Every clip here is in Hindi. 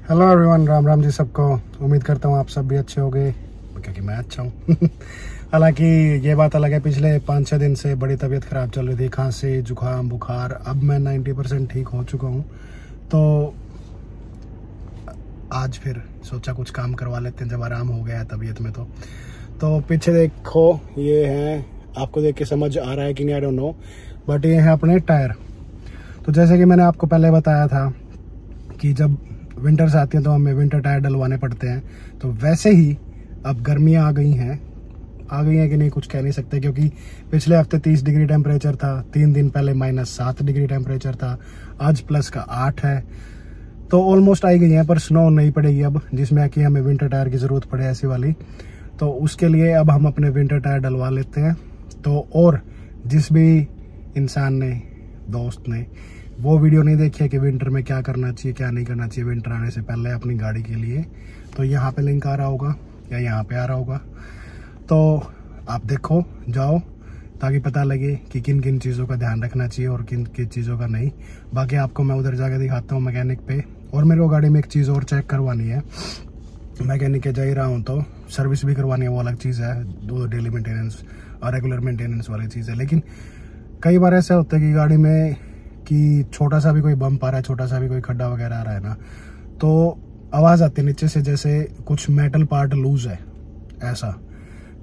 हेलो एवरीवन, राम राम जी सबको। उम्मीद करता हूँ आप सब भी अच्छे होंगे क्योंकि मैं अच्छा हूँ। हालांकि ये बात अलग है, पिछले 5-6 दिन से बड़ी तबीयत ख़राब चल रही थी, खांसी जुकाम बुखार। अब मैं 90% ठीक हो चुका हूँ, तो आज फिर सोचा कुछ काम करवा लेते हैं जब आराम हो गया है तबीयत में। तो पीछे देखो, ये है, आपको देख के समझ आ रहा है कि नहीं आई डोंट नो, बट ये है अपने टायर। तो जैसे कि मैंने आपको पहले बताया था कि जब विंटर्स आती हैं तो हमें विंटर टायर डलवाने पड़ते हैं, तो वैसे ही अब गर्मियाँ आ गई हैं कि नहीं कुछ कह नहीं सकते, क्योंकि पिछले हफ्ते 30 डिग्री टेम्परेचर था, 3 दिन पहले -7 डिग्री टेम्परेचर था, आज +8 है। तो ऑलमोस्ट आई गई हैं, पर स्नो नहीं पड़ेगी अब, जिसमें कि हमें विंटर टायर की ज़रूरत पड़े ऐसी वाली। तो उसके लिए अब हम अपने विंटर टायर डलवा लेते हैं। तो और जिस भी इंसान ने, दोस्त ने वो वीडियो नहीं देखी है कि विंटर में क्या करना चाहिए क्या नहीं करना चाहिए विंटर आने से पहले अपनी गाड़ी के लिए, तो यहाँ पे लिंक आ रहा होगा या यहाँ पे आ रहा होगा, तो आप देखो, जाओ, ताकि पता लगे कि किन किन चीज़ों का ध्यान रखना चाहिए और किन किन चीज़ों का नहीं। बाकी आपको मैं उधर जाकर दिखाता हूँ मैकेनिक पे। और मेरे को गाड़ी में एक चीज़ और चेक करवानी है, मैकेनिक के जा ही रहा हूँ, तो सर्विस भी करवानी है, वो अलग चीज़ है, दो डेली मेंटेनेंस और रेगुलर मेंटेनेंस वाली चीज़ है। लेकिन कई बार ऐसा होता है कि गाड़ी में कि छोटा सा भी कोई बम्प आ रहा है, छोटा सा भी कोई खड्डा वगैरह आ रहा है ना, तो आवाज़ आती है नीचे से जैसे कुछ मेटल पार्ट लूज है, ऐसा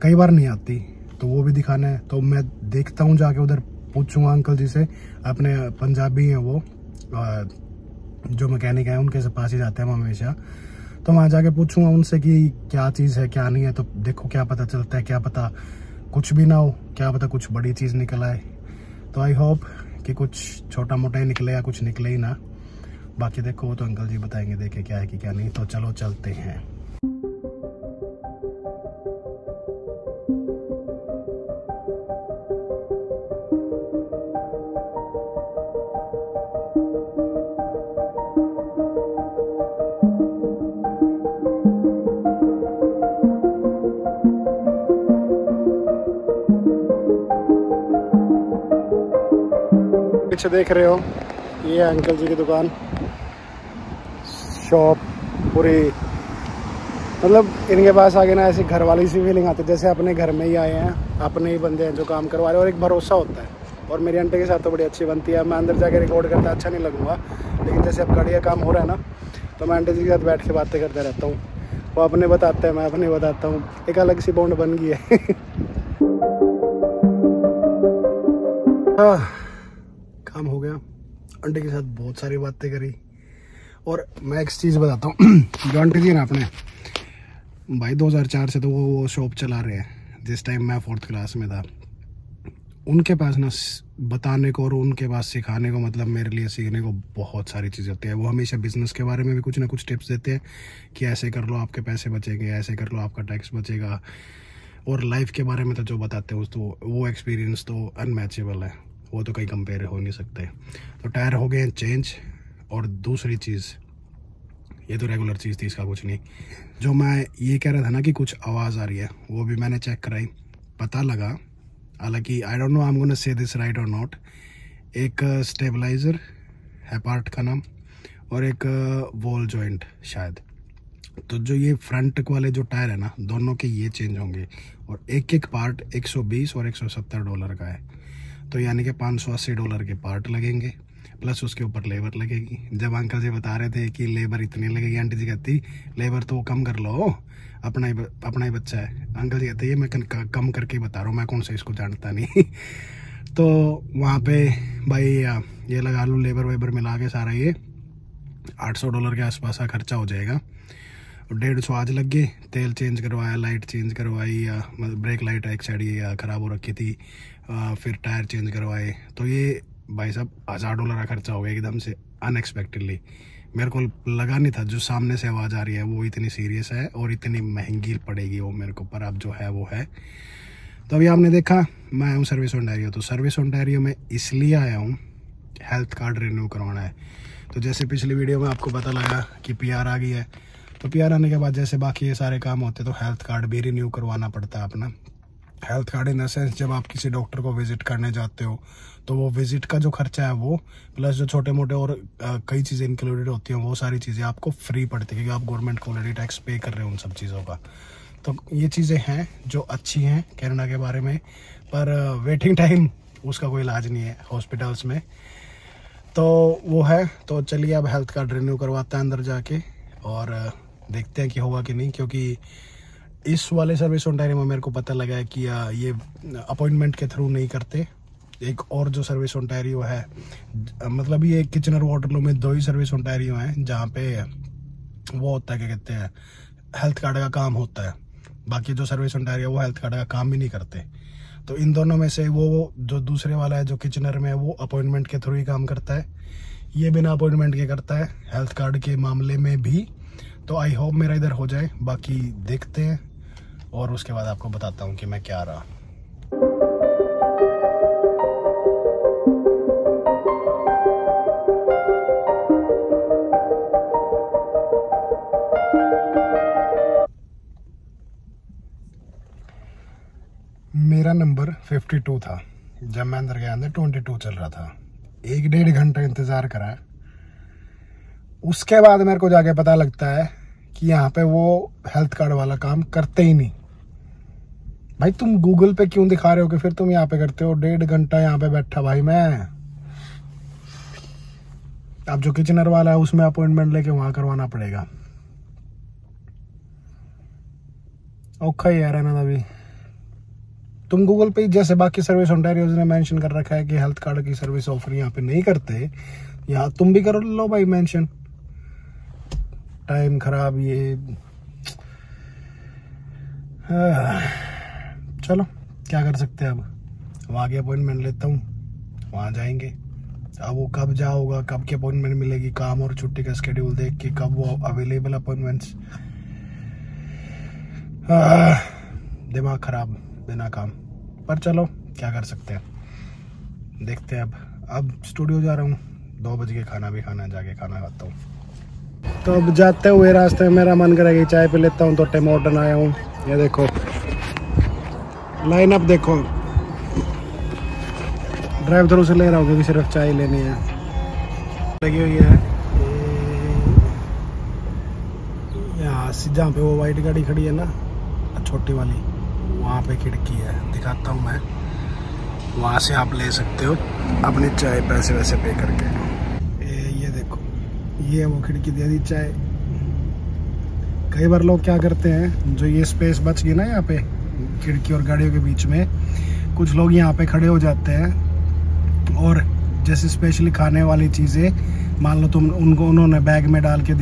कई बार नहीं आती, तो वो भी दिखाना है। तो मैं देखता हूँ, जाके उधर पूछूंगा अंकल जी से, अपने पंजाबी हैं वो, जो मैकेनिक है उनके पास ही जाते हैं हम हमेशा। तो वहाँ जाके पूछूंगा उनसे कि क्या चीज़ है क्या नहीं है, तो देखो क्या पता चलता है, क्या पता कुछ भी ना हो, क्या पता कुछ बड़ी चीज़ निकल आए। तो आई होप कि कुछ छोटा मोटा ही निकले या कुछ निकले ही ना, बाकी देखो वो तो अंकल जी बताएंगे देखे क्या है कि क्या नहीं। तो चलो चलते हैं। पीछे देख रहे हो, ये है अंकल जी की दुकान, शॉप पूरी, मतलब इनके पास आगे ना ऐसी घर वाली सी फीलिंग आती है, जैसे अपने घर में ही आए हैं, अपने ही बंदे हैं जो काम करवा रहे हैं, और एक भरोसा होता है। और मेरी आंटी के साथ तो बड़ी अच्छी बनती है। मैं अंदर जाके रिकॉर्ड करता अच्छा नहीं लगूंगा, लेकिन जैसे अब गाड़ी का काम हो रहा है ना, तो मैं आंटी जी के साथ बैठ के बातें करता रहता हूँ, वो अपने बताते हैं, मैं अपने बताता हूँ, एक अलग सी बॉन्ड बन गई है। काम हो गया, आंटी के साथ बहुत सारी बातें करी। और मैं एक चीज़ बताता हूँ, जो आंटी जी ना अपने भाई 2004 से तो वो शॉप चला रहे हैं, जिस टाइम मैं 4th क्लास में था। उनके पास ना बताने को और उनके पास सिखाने को, मतलब मेरे लिए सीखने को बहुत सारी चीज़ें होती है। वो हमेशा बिजनेस के बारे में भी कुछ ना कुछ टिप्स देते हैं कि ऐसे कर लो आपके पैसे बचेंगे, ऐसे कर लो आपका टैक्स बचेगा। और लाइफ के बारे में तो जो बताते हैं तो वो एक्सपीरियंस तो अनमैचेबल है, वो तो कहीं कंपेयर हो नहीं सकते। तो टायर हो गए चेंज। और दूसरी चीज़, ये तो रेगुलर चीज़ थी, इसका कुछ नहीं। जो मैं ये कह रहा था ना कि कुछ आवाज़ आ रही है, वो भी मैंने चेक कराई, पता लगा, हालांकि I don't know I am gonna say this right और नॉट, एक स्टेबलाइज़र है पार्ट का नाम, और एक वॉल जॉइंट शायद। तो जो ये फ्रंट वाले जो टायर है ना, दोनों के ये चेंज होंगे, और एक एक पार्ट 120 और $170 का है। तो यानी कि $580 के पार्ट लगेंगे, प्लस उसके ऊपर लेबर लगेगी। जब अंकल जी बता रहे थे कि लेबर इतनी लगेगी, आंटी जी कहती लेबर तो कम कर लो, अपना ही बच्चा है। अंकल जी कहते ये मैं कम करके बता रहा हूँ, मैं कौन सा इसको जानता नहीं। तो वहाँ पे भाई ये लगा लो, लेबर वेबर मिला के सारा ये $800 के आसपास का खर्चा हो जाएगा। 150 आज लग गए, तेल चेंज करवाया, लाइट चेंज करवाई, या ब्रेक लाइट एक साइड ये ख़राब हो रखी थी, फिर टायर चेंज करवाए। तो ये भाई साहब $1000 का खर्चा हो गया एकदम से अनएक्सपेक्टेडली। मेरे को लगा नहीं था जो सामने से आवाज़ आ रही है वो इतनी सीरियस है और इतनी महंगी पड़ेगी वो मेरे को, पर अब जो है वो है। तो अभी आपने देखा मैं आया हूँ सर्विस ओंटारियो। तो सर्विस ओंटारियो में इसलिए आया हूँ, हेल्थ कार्ड रिन्यू करवाना है। तो जैसे पिछली वीडियो में आपको पता लगा कि PR आ गई है, तो PR आने के बाद जैसे बाकी ये सारे काम होते तो हेल्थ कार्ड भी रिन्यू करवाना पड़ता है अपना। Health card in the sense जब आप किसी डॉक्टर को विजिट करने जाते हो तो वो विजिट का जो खर्चा है वो प्लस जो छोटे मोटे और कई चीज़ें इंक्लूडेड होती हैं वो सारी चीज़ें आपको फ्री पड़ती है क्योंकि आप गवर्नमेंट को ऑलरेडी टैक्स पे कर रहे हो उन सब चीज़ों का। तो ये चीज़ें हैं जो अच्छी हैं कनाडा के बारे में, पर वेटिंग टाइम उसका कोई इलाज नहीं है हॉस्पिटल्स में, तो वो है। तो चलिए अब हेल्थ कार्ड रिन्यू करवाते हैं अंदर जाके और देखते हैं कि होगा कि नहीं, क्योंकि इस वाले सर्विस ओंटारियो में मेरे को पता लगा है कि ये अपॉइंटमेंट के थ्रू नहीं करते। एक और जो सर्विस ओंटारियो है, मतलब ये किचनर वाटरलू में 2 ही सर्विस ओंटारियो हैं जहाँ पे वो होता है, क्या कहते हैं, हेल्थ कार्ड का काम होता है। बाकी जो सर्विस ओंटारियो वो हेल्थ कार्ड का काम भी नहीं करते। तो इन दोनों में से वो जो दूसरे वाला है जो किचनर में है वो अपॉइंटमेंट के थ्रू ही काम करता है, ये बिना अपॉइंटमेंट के करता है हेल्थ कार्ड के मामले में भी। तो आई होप मेरा इधर हो जाए, बाकी देखते हैं और उसके बाद आपको बताता हूँ कि मैं क्या रहा। मेरा नंबर 52 था जब मैं अंदर गया, अंदर 22 चल रहा था। 1-1.5 घंटा इंतज़ार करा। उसके बाद मेरे को जाके पता लगता है कि यहाँ पे वो हेल्थ कार्ड वाला काम करते ही नहीं। भाई तुम गूगल पे क्यों दिखा रहे हो कि फिर तुम यहाँ पे करते हो? 1.5 घंटा यहाँ पे बैठा भाई मैं। अब जो किचनर वाला है उसमें अपॉइंटमेंट लेके वहां करवाना पड़ेगा। औखा ही यार है ना। अभी तुम गूगल पे जैसे बाकी सर्विस ओंटारियो ने मेंशन कर रखा है कि हेल्थ कार्ड की सर्विस ऑफर यहाँ पे नहीं करते, यहाँ तुम भी कर लो भाई मेंशन। टाइम खराब ये। चलो क्या कर सकते हैं। अब वहाँ की अपॉइंटमेंट लेता हूँ, वहाँ जाएंगे। अब वो कब जाओगा, कब की अपॉइंटमेंट मिलेगी, काम और छुट्टी का स्केड्यूल देख के कब वो अवेलेबल अपॉइंटमेंट्स। दिमाग खराब बिना काम, पर चलो क्या कर सकते हैं, देखते हैं। अब स्टूडियो जा रहा हूँ, 2 बजे खाना भी खाना, जाके खाना खाता हूँ। तो अब जाते हुए रास्ते में मेरा मन करेगा चाय पे लेता हूँ, तो टिम हॉर्टन आया हूँ। ये देखो लाइन अप देखो, ड्राइव थ्रू से ले रहा हूँ क्योंकि सिर्फ चाय लेनी है, लगी हुई है यहाँ जहाँ पे वो वाइट गाड़ी खड़ी है ना छोटी वाली, वहाँ पे खिड़की है, दिखाता हूँ मैं। वहाँ से आप ले सकते हो अपनी चाय पैसे वैसे पे करके। ये देखो ये वो खिड़की दे दी चाय। कई बार लोग क्या करते हैं, जो ये स्पेस बच गई ना यहाँ पे खिड़की और गाड़ियों के बीच में, कुछ लोग यहाँ पे खड़े हो जाते हैं और जैसे स्पेशली खाने वाली चीज़ें मान लो तुम उन्होंने बैग में डाल के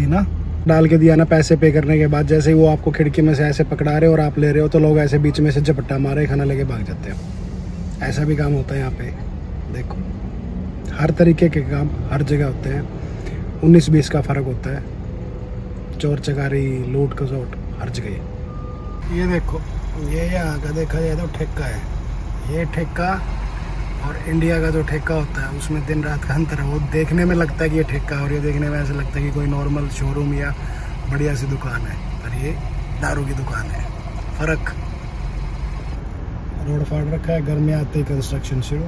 दिया ना पैसे पे करने के बाद, जैसे ही वो आपको खिड़की में से ऐसे पकड़ा रहे और आप ले रहे हो तो लोग ऐसे बीच में से झपट्टा मारे खाना लेके भाग जाते हैं। ऐसा भी काम होता है यहाँ पे। देखो हर तरीके के काम हर जगह होते हैं, 19-20 का फ़र्क होता है। चोर चकारी लूट खसोट हर जगह। ये देखो ये यहाँ का देखा जाए तो ठेका है, ये ठेका और इंडिया का जो ठेका होता है उसमें दिन रात का अंतर है। वो देखने में लगता है कि ये ठेका है और ये देखने में ऐसा लगता है कि कोई नॉर्मल शोरूम या बढ़िया सी दुकान है, पर ये दारू की दुकान है। फ़र्क। रोड फाड़ रखा है, घर में आते ही कंस्ट्रक्शन शुरू।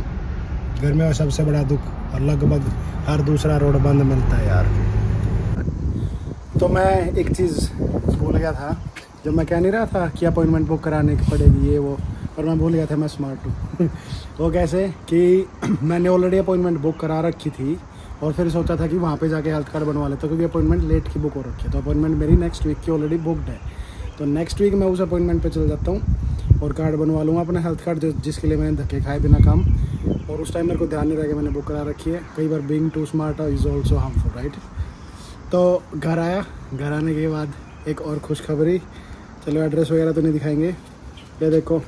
गर्मियों में सबसे बड़ा दुख, और लगभग हर दूसरा रोड बंद मिलता है यार। तो मैं एक चीज़ भूल गया था, जब मैं कह नहीं रहा था कि अपॉइंटमेंट बुक कराने की पड़ेगी ये वो, पर मैं भूल गया था मैं स्मार्ट हूँ। वो कैसे कि मैंने ऑलरेडी अपॉइंटमेंट बुक करा रखी थी और फिर सोचा था कि वहाँ पे जाके हेल्थ कार्ड बनवा लेता, क्योंकि अपॉइंटमेंट लेट की बुक हो रखी है। तो अपॉइंटमेंट मेरी नेक्स्ट वीक की ऑलरेडी बुकड है, तो नेक्स्ट वीक मैं उस अपॉइंटमेंट पे चल जाता हूँ और कार्ड बनवा लूँगा अपना हेल्थ कार्ड, जिसके लिए मैंने धक्के खाए बिना काम। और उस टाइम मेरे को ध्यान नहीं रहा कि मैंने बुक करा रखी है। कई बार being too smart is also harmful, right. तो घर आया, घर आने के बाद एक और खुशखबरी। चलो एड्रेस वगैरह तो नहीं दिखाएंगे। ये देखो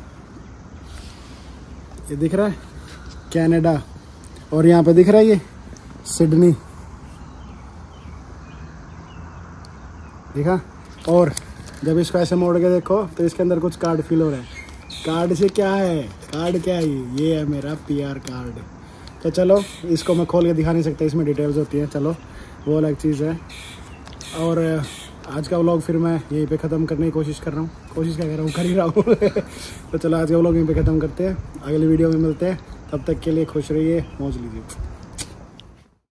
ये दिख रहा है कनाडा, और यहाँ पे दिख रहा है ये सिडनी, देखा। और जब इसको ऐसे मोड़ के देखो तो इसके अंदर कुछ कार्ड फिल हो रहा है। कार्ड से क्या है, कार्ड क्या है, ये है मेरा PR कार्ड। तो चलो इसको मैं खोल के दिखा नहीं सकता, इसमें डिटेल्स होती हैं, चलो वो अलग चीज़ है। और आज का व्लॉग फिर मैं यहीं पे ख़त्म करने की कोशिश कर रहा हूँ, कोशिश क्या कर रहा हूँ, कर ही रहा हूँ। तो चलो आज का व्लॉग यहीं पे ख़त्म करते हैं, अगली वीडियो में मिलते हैं, तब तक के लिए खुश रहिए, मौज लीजिए।